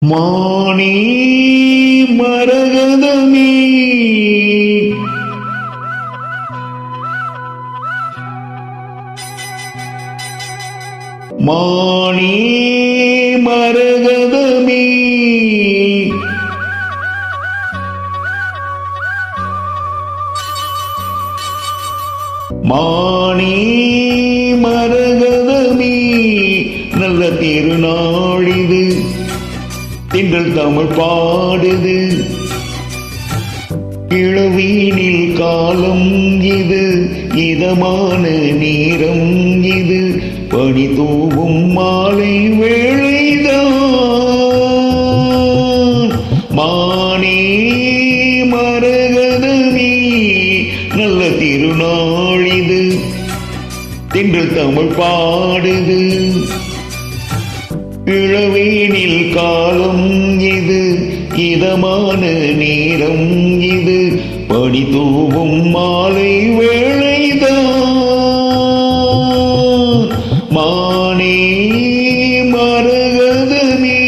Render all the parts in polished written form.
மானே மரகதமே மானே மரகதமே மானே மரகதமே நல்ல திருநாளிது திங்கள் தமிழ் பாடுது இளவீனில் காலம் இது இதமான நேரம் இது பனி தூவும் மாலை வேளைதான் மானே மரகதமே நல்ல திருநாள் இது திங்கள் தமிழ் பாடுது இளவேனில் காலம் இது இதமான நேரம் இது பனி தூவும் மாலை வேளைதான் மானே மரகதமே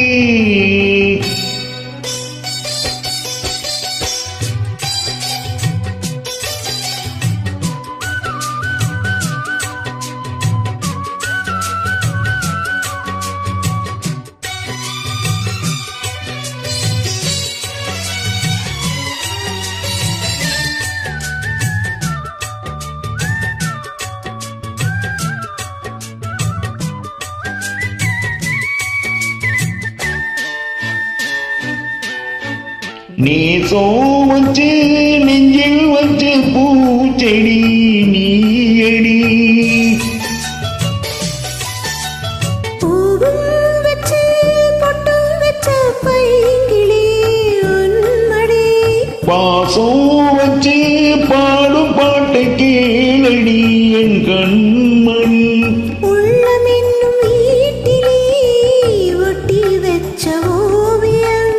நேசோ வச்சு நெஞ்சில் வச்சு பூச்செடி நீயடி பாசம் வச்சு பாடும் பாட்டை கேளடி என் கண்மணி உள்ளமென்னும் வீட்டிலே ஒட்டி வச்ச ஓவியம்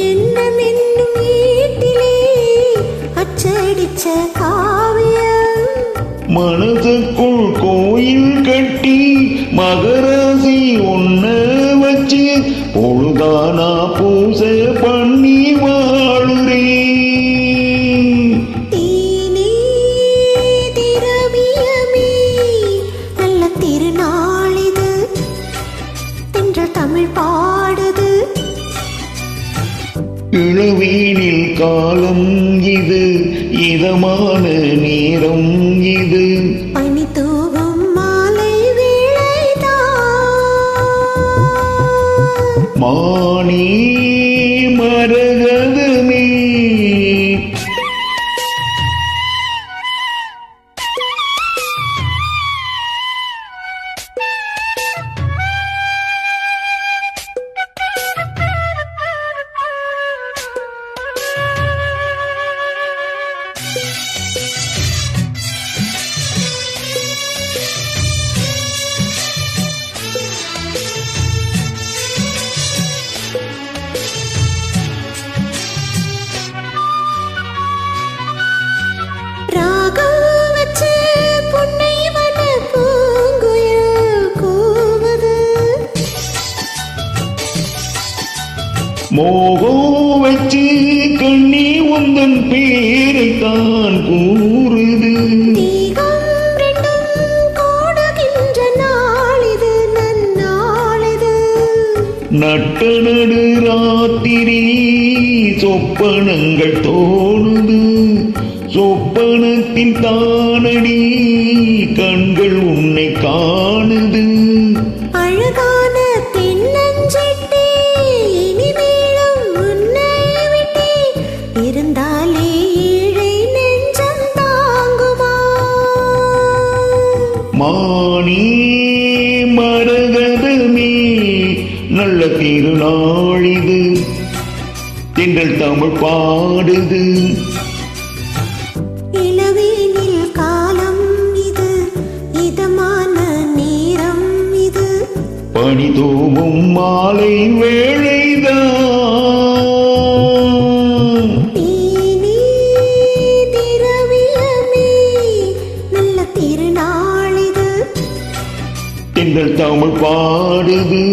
எண்ணமென்னும் வீட்டிலே அச்சடிச்ச காவியம் மனதுக்குள் கோயில் கட்டி மகராசி ஒன்ன வச்சு பொழுதானா பூச பண்ணி வாழுறே தீனே திரவியமே நல்ல திருநாளிது தென்றல் தமிழ் பாடுது இளவீனில் காலம் இது இதமான நேரம் இது பனி தூவும் மாலை வேளைதான் மானே மரகதமே மோகம் வச்சு கண்ணி உந்தன் பேரைத்தான் கூறுது நட்ட நடு ராத்திரி சொப்பனங்கள் தோணுது சொப்பனத்தின் தானடி கண்கள் உன்னை காணுது அழகான தென்னஞ்சிட்டே இனிமேலும் உன்னை விட்டே இருந்தாலே ஏழை நெஞ்சம் தாங்குமா மானே மரகதமே நல்ல திருநாளிது திங்கள் தமிழ் பாடுது இளவேனில் காலம் இது இதமான நேரம் இது பனி தூவும் மாலை வேளைதான் தீனே திரவியமே நல்ல திருநாளிது திங்கள் தமிழ் பாடுது